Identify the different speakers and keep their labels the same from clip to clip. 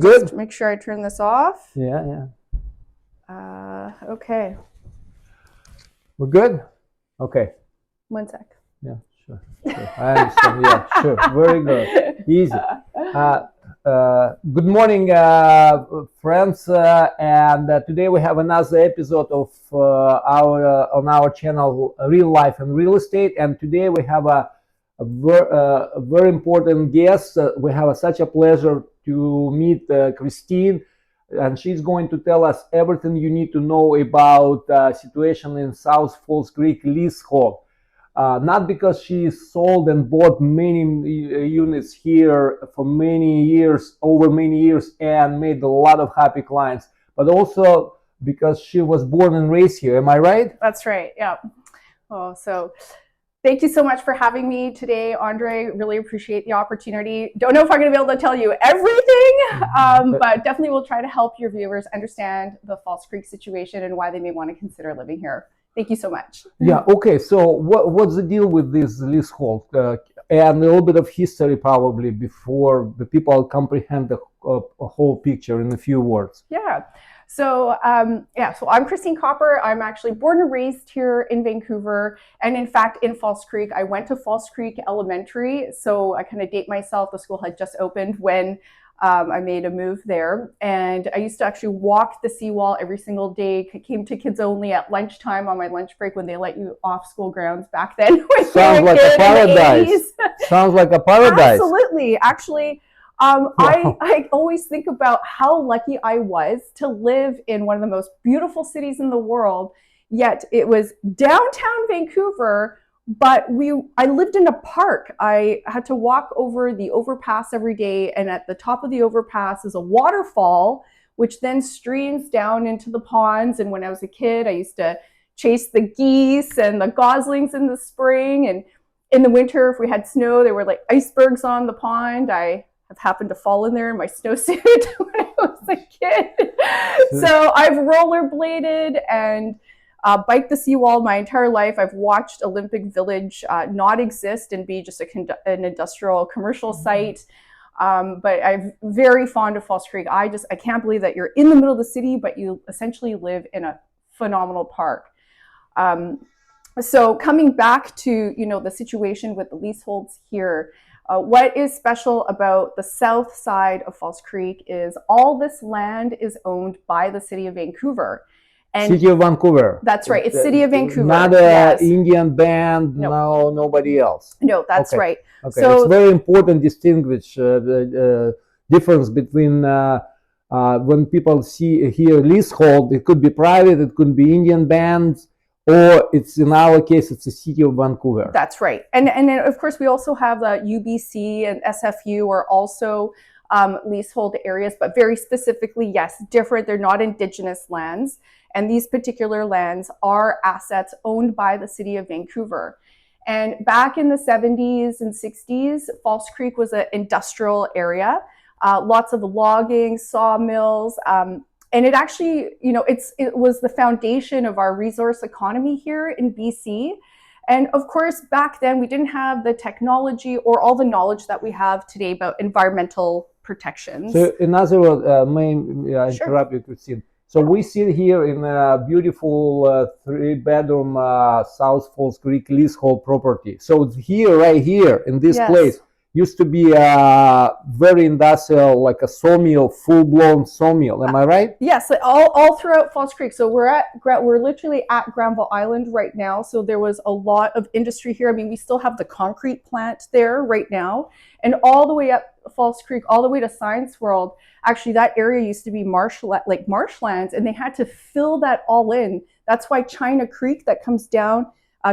Speaker 1: Good.
Speaker 2: Just make sure I turn this off.
Speaker 1: Yeah.
Speaker 2: Okay.
Speaker 1: We're good? Okay.
Speaker 2: 1 sec.
Speaker 1: Yeah, sure. I understand. Yeah, sure. Very good. Easy. Good morning, friends. And today we have another episode of on our channel, Real Life and Real Estate. And today we have a very important guest. We have such a pleasure to meet Christine, and she's going to tell us everything you need to know about situation in South Falls Creek Leasehold. Not because she sold and bought many units here for over many years, and made a lot of happy clients, but also because she was born and raised here. Am I right?
Speaker 2: That's right. Yeah. Oh, so thank you so much for having me today, Andre. Really appreciate the opportunity. Don't know if I'm going to be able to tell you everything, but definitely will try to help your viewers understand the Falls Creek situation and why they may want to consider living here. Thank you so much.
Speaker 1: Yeah, okay. So what's the deal with this leasehold? And a little bit of history probably before the people comprehend the whole picture in a few words.
Speaker 2: Yeah. So I'm Christine Kopr. I'm actually born and raised here in Vancouver. And in fact, in Falls Creek, I went to Falls Creek Elementary. So I kind of date myself. The school had just opened when I made a move there. And I used to actually walk the seawall every single day. Came to Kids Only at lunchtime on my lunch break when they let you off school grounds back then.
Speaker 1: Sounds like a paradise. Sounds like a paradise.
Speaker 2: Absolutely. Actually, I always think about how lucky I was to live in one of the most beautiful cities in the world, yet it was downtown Vancouver, but I lived in a park. I had to walk over the overpass every day, and at the top of the overpass is a waterfall, which then streams down into the ponds. And when I was a kid, I used to chase the geese and the goslings in the spring, and in the winter, if we had snow, there were like icebergs on the pond. I have happened to fall in there in my snowsuit when I was a kid. So I've rollerbladed and biked the seawall my entire life. I've watched Olympic Village not exist and be just an industrial commercial site. But I'm very fond of Falls Creek. I can't believe that you're in the middle of the city, but you essentially live in a phenomenal park. So coming back to the situation with the leaseholds here, what is special about the south side of Falls Creek is all this land is owned by the city of Vancouver.
Speaker 1: And City of Vancouver.
Speaker 2: That's right. It's City of Vancouver.
Speaker 1: Not an Indian band. No, nobody else.
Speaker 2: No, that's right.
Speaker 1: Okay. So it's very important to distinguish the difference between when people hear leasehold. It could be private. It could be Indian bands. Or it's, in our case, it's the City of Vancouver.
Speaker 2: That's right. And then, of course, we also have the UBC and SFU are also leasehold areas, but very specifically, yes, different. They're not Indigenous lands. And these particular lands are assets owned by the City of Vancouver. And back in the 70s and 60s, Falls Creek was an industrial area, lots of logging, sawmills, and it actually, it was the foundation of our resource economy here in BC. And of course, back then we didn't have the technology or all the knowledge that we have today about environmental protections.
Speaker 1: So in other words, interrupt you, Christine. So we sit here in a beautiful 3-bedroom South Falls Creek leasehold property. So it's right here in this place. Used to be a very industrial, like a sawmill, full-blown sawmill. Am I right?
Speaker 2: Yes, all throughout Falls Creek. So we're literally at Granville Island right now. So there was a lot of industry here. I mean, we still have the concrete plant there right now, and all the way up Falls Creek, all the way to Science World. Actually, that area used to be marshlands, and they had to fill that all in. That's why China Creek that comes down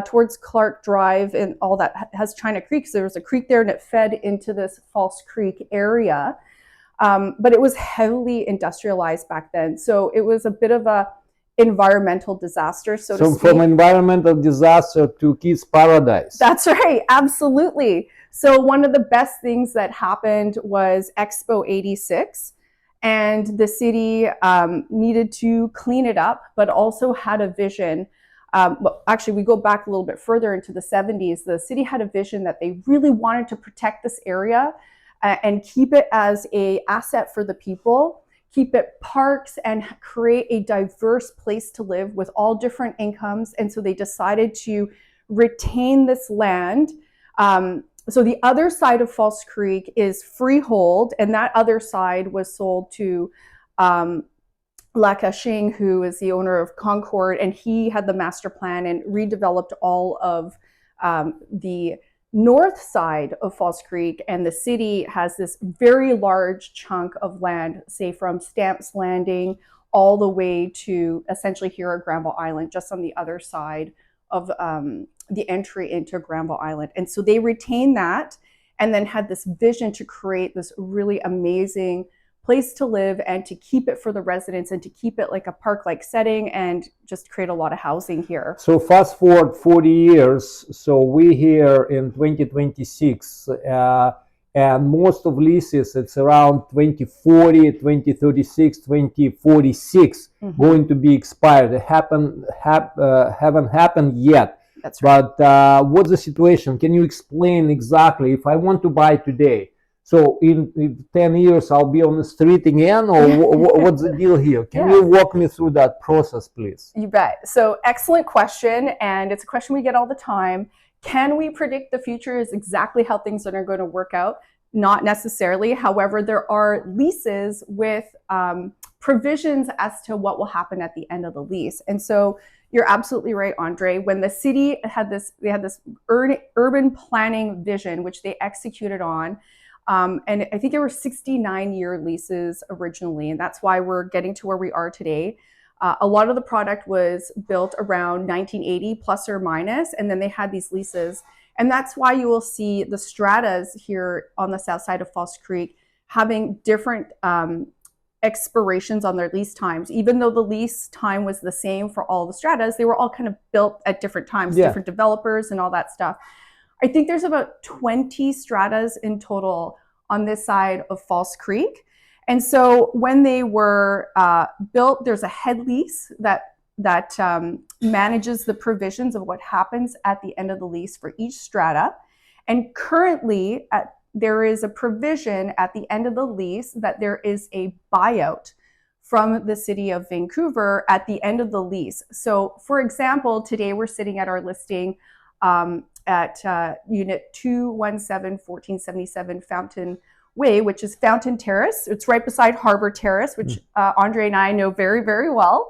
Speaker 2: towards Clark Drive and all that has China Creek. So there was a creek there and it fed into this Falls Creek area. But it was heavily industrialized back then. So it was a bit of a environmental disaster, so to speak.
Speaker 1: From environmental disaster to kids' paradise.
Speaker 2: That's right, absolutely. So one of the best things that happened was Expo 86. And the city needed to clean it up, but also had a vision. Actually, we go back a little bit further into the 70s. The city had a vision that they really wanted to protect this area and keep it as a asset for the people, keep it parks, and create a diverse place to live with all different incomes. And so they decided to retain this land. So the other side of False Creek is freehold, and that other side was sold to Lakashing, who is the owner of Concord, and he had the master plan and redeveloped all of the north side of False Creek, and the city has this very large chunk of land, say from Stamps Landing all the way to essentially here at Granville Island, just on the other side of the entry into Granville Island. And so they retained that and then had this vision to create this really amazing place to live and to keep it for the residents and to keep it like a park-like setting and just create a lot of housing here.
Speaker 1: So fast forward 40 years, so we here in 2026, and most of leases, it's around 2040, 2036, 2046 going to be expired. They haven't happened yet.
Speaker 2: That's right.
Speaker 1: But what's the situation? Can you explain exactly if I want to buy today? So in 10 years, I'll be on the street again, or what's the deal here? Can you walk me through that process, please?
Speaker 2: You bet. So excellent question, and it's a question we get all the time. Can we predict the future is exactly how things are going to work out? Not necessarily. However, there are leases with provisions as to what will happen at the end of the lease. And so you're absolutely right, Andre. When the city had this, they had this urban planning vision, which they executed on. And I think there were 69-year leases originally, and that's why we're getting to where we are today. A lot of the product was built around 1980 plus or minus, and then they had these leases. And that's why you will see the stratas here on the south side of False Creek having different expirations on their lease times. Even though the lease time was the same for all the stratas, they were all kind of built at different times, different developers and all that stuff. I think there's about 20 stratas in total on this side of False Creek. And so when they were built, there's a head lease that manages the provisions of what happens at the end of the lease for each strata. And currently, there is a provision at the end of the lease that there is a buyout from the city of Vancouver at the end of the lease. So for example, today we're sitting at our listing at unit 217-1477 Fountain Way, which is Fountain Terrace. It's right beside Harbor Terrace, which Andre and I know very, very well.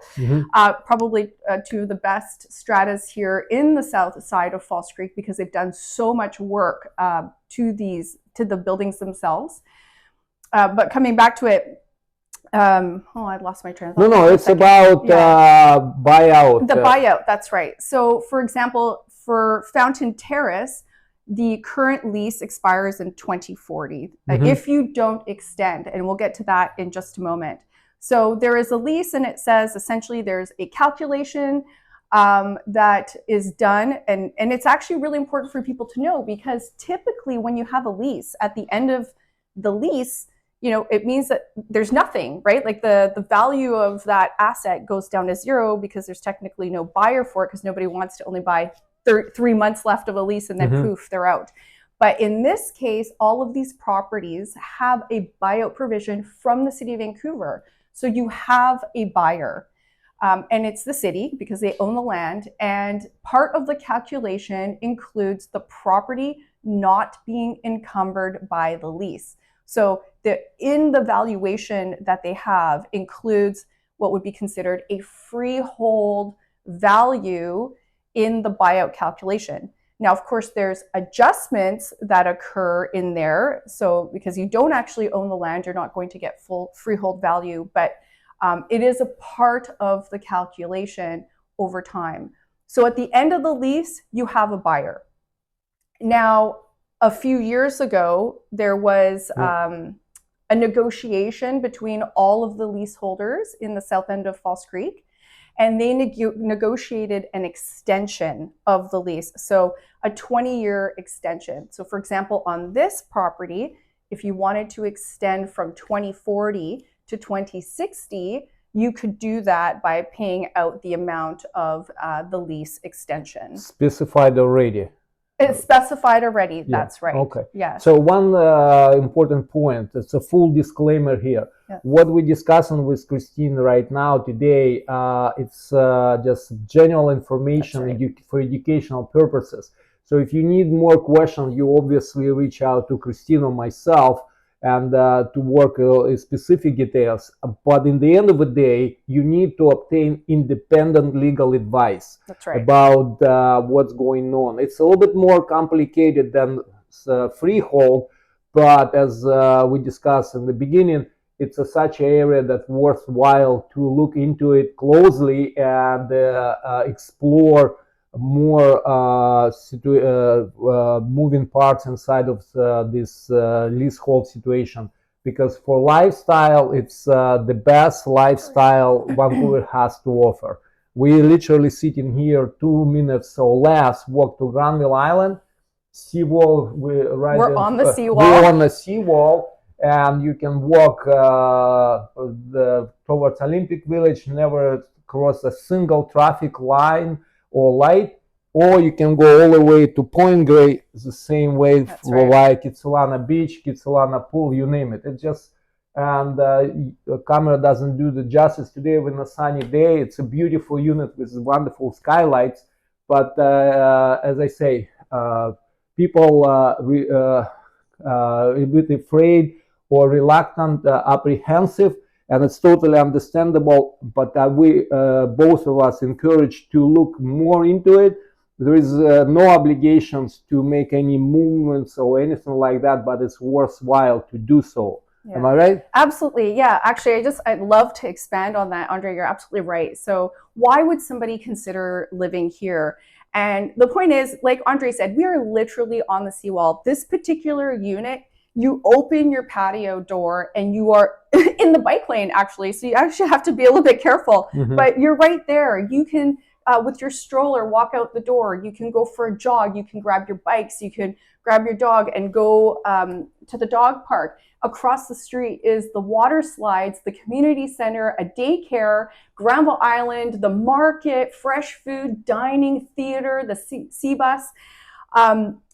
Speaker 2: Probably two of the best stratas here in the south side of False Creek because they've done so much work to the buildings themselves. But coming back to it, I lost my train of thought.
Speaker 1: No, it's about buyout.
Speaker 2: The buyout, that's right. So for example, for Fountain Terrace, the current lease expires in 2040 if you don't extend, and we'll get to that in just a moment. So there is a lease, and it says essentially there's a calculation that is done, and it's actually really important for people to know because typically when you have a lease, at the end of the lease, you know, it means that there's nothing, right? Like the value of that asset goes down to zero because there's technically no buyer for it because nobody wants to only buy 3 months left of a lease and then poof, they're out. But in this case, all of these properties have a buyout provision from the city of Vancouver. So you have a buyer, and it's the city because they own the land. And part of the calculation includes the property not being encumbered by the lease. So in the valuation that they have includes what would be considered a freehold value in the buyout calculation. Now, of course, there's adjustments that occur in there. So because you don't actually own the land, you're not going to get full freehold value, but it is a part of the calculation over time. So at the end of the lease, you have a buyer. Now, a few years ago, there was a negotiation between all of the leaseholders in the south end of False Creek, and they negotiated an extension of the lease, so a 20-year extension. So for example, on this property, if you wanted to extend from 2040 to 2060, you could do that by paying out the amount of the lease extension.
Speaker 1: Specified already.
Speaker 2: It's specified already.
Speaker 1: Yeah.
Speaker 2: That's right.
Speaker 1: Okay.
Speaker 2: Yes.
Speaker 1: So one important point, it's a full disclaimer here.
Speaker 2: Yes.
Speaker 1: What we're discussing with Christine right now today, it's just general information for educational purposes. So if you need more questions, you obviously reach out to Christine or myself and to work specific details. But in the end of the day, you need to obtain independent legal advice.
Speaker 2: That's right.
Speaker 1: About what's going on. It's a little bit more complicated than freehold, but as we discussed in the beginning, it's such an area that's worthwhile to look into it closely and explore more moving parts inside of this leasehold situation. Because for lifestyle, it's the best lifestyle Vancouver has to offer. We literally sitting here 2 minutes or less, walk to Granville Island, seawall.
Speaker 2: We're on the seawall.
Speaker 1: We're on the seawall, and you can walk towards Olympic Village, never cross a single traffic line or light, or you can go all the way to Point Grey, the same way. That's right. Kitsilano Beach, Kitsilano Pool, you name it. It's just, and the camera doesn't do the justice today with a sunny day. It's a beautiful unit with wonderful skylights, but as I say, people a bit afraid or reluctant, apprehensive, and it's totally understandable. But we both of us encourage to look more into it. There is no obligations to make any movements or anything like that, but it's worthwhile to do so. Yeah. Am I right?
Speaker 2: Absolutely. Yeah. Actually, I'd love to expand on that, Andre. You're absolutely right. So why would somebody consider living here? And the point is, like Andre said, we are literally on the seawall. This particular unit, you open your patio door and you are in the bike lane, actually. So you actually have to be a little bit careful, but you're right there. You can, with your stroller, walk out the door. You can go for a jog. You can grab your bikes. You can grab your dog and go to the dog park. Across the street is the water slides, the community center, a daycare, Granville Island, the market, fresh food, dining, theater, the sea bus.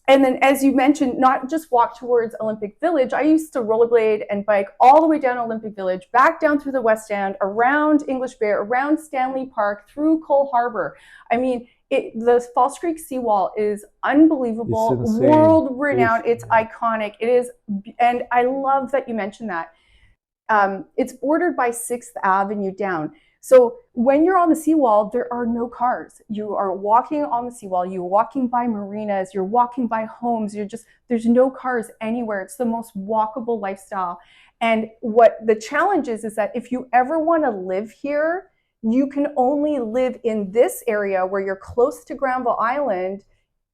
Speaker 2: And then, as you mentioned, not just walk towards Olympic Village. I used to rollerblade and bike all the way down Olympic Village, back down through the West End, around English Bay, around Stanley Park, through Cole Harbour. I mean, the False Creek seawall is unbelievable, world-renowned. It's iconic. It is, and I love that you mentioned that. It's bordered by 6th Avenue down. So when you're on the seawall, there are no cars. You are walking on the seawall. You're walking by marinas. You're walking by homes. There's no cars anywhere. It's the most walkable lifestyle. And what the challenge is that if you ever want to live here, you can only live in this area where you're close to Granville Island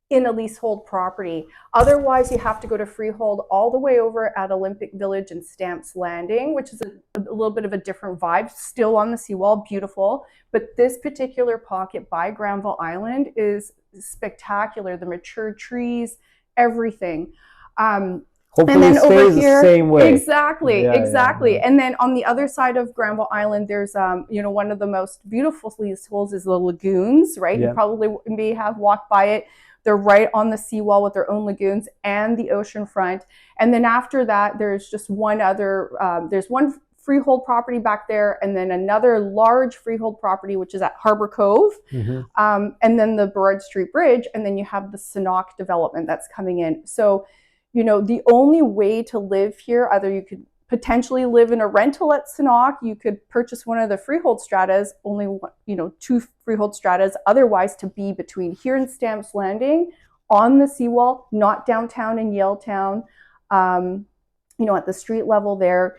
Speaker 2: in a leasehold property. Otherwise, you have to go to freehold all the way over at Olympic Village and Stamps Landing, which is a little bit of a different vibe, still on the seawall, beautiful. But this particular pocket by Granville Island is spectacular. The mature trees, everything.
Speaker 1: Hopefully
Speaker 2: and then
Speaker 1: it stays
Speaker 2: over here,
Speaker 1: the same way.
Speaker 2: Exactly. And then on the other side of Granville Island, there's one of the most beautiful leaseholds is the lagoons, right? You probably may have walked by it. They're right on the seawall with their own lagoons and the ocean front. And then after that, there's just one other, there's one freehold property back there, and then another large freehold property, which is at Harbor Cove, and then the Burrard Street Bridge, and then you have the Sanok development that's coming in. So, the only way to live here, either you could potentially live in a rental at Sanok, you could purchase one of the freehold stratas, only 2 freehold stratas, otherwise to be between here and Stamps Landing on the seawall, not downtown in Yaletown, at the street level there.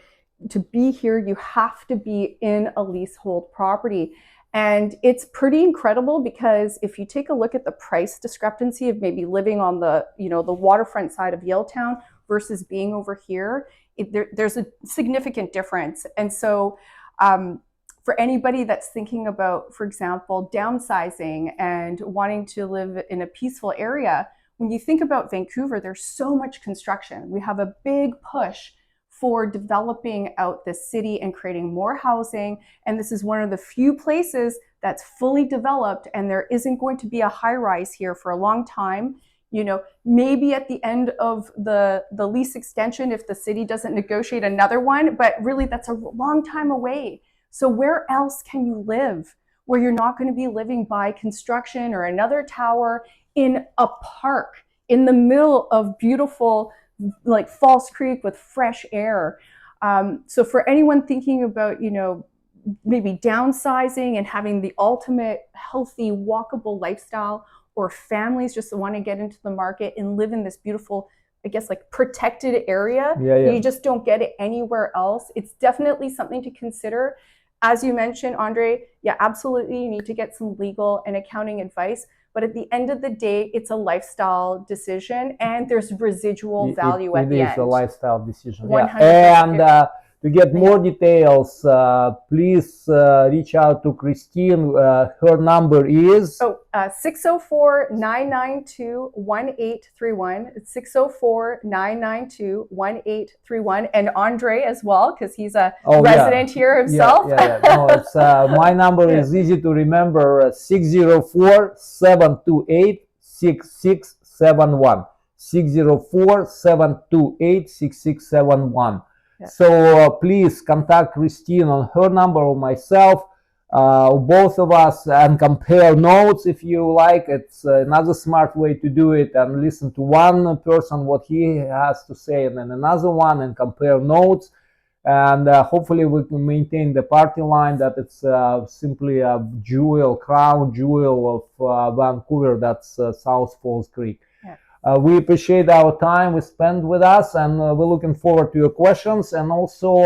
Speaker 2: To be here, you have to be in a leasehold property. And it's pretty incredible because if you take a look at the price discrepancy of maybe living on the waterfront side of Yaletown versus being over here, there's a significant difference. And so for anybody that's thinking about, for example, downsizing and wanting to live in a peaceful area, when you think about Vancouver, there's so much construction. We have a big push for developing out the city and creating more housing. And this is one of the few places that's fully developed, and there isn't going to be a high rise here for a long time. Maybe at the end of the lease extension, if the city doesn't negotiate another one, but really that's a long time away. So where else can you live where you're not going to be living by construction or another tower in a park in the middle of beautiful, like False Creek with fresh air? So for anyone thinking about, maybe downsizing and having the ultimate healthy, walkable lifestyle, or families just want to get into the market and live in this beautiful, I guess, like protected area, you just don't get it anywhere else. It's definitely something to consider. As you mentioned, Andre, yeah, absolutely, you need to get some legal and accounting advice. But at the end of the day, it's a lifestyle decision, and there's residual value at the end.
Speaker 1: It is a lifestyle decision. 100%. Yeah. And to get more details, please reach out to Christine. Her number is
Speaker 2: 604-992-1831. It's 604-992-1831. And Andre as well, because he's a resident here himself.
Speaker 1: No, it's, my number is easy to remember, 604-728-6671. 604-728-6671. So please contact Christine on her number or myself, both of us, and compare notes if you like. It's another smart way to do it, and listen to one person what he has to say, and then another one, and compare notes. And hopefully we can maintain the party line that it's simply a crown jewel of Vancouver. That's South Falls Creek. We appreciate our time we spent with us, and we're looking forward to your questions and also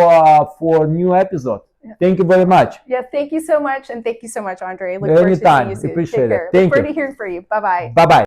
Speaker 1: for new episodes. Thank you very much.
Speaker 2: Yeah, thank you so much, and thank you so much, Andre. Look forward to seeing you soon.
Speaker 1: Appreciate
Speaker 2: Take care.
Speaker 1: it. Thank
Speaker 2: Look forward to hearing from you. Bye-bye.
Speaker 1: Bye-bye.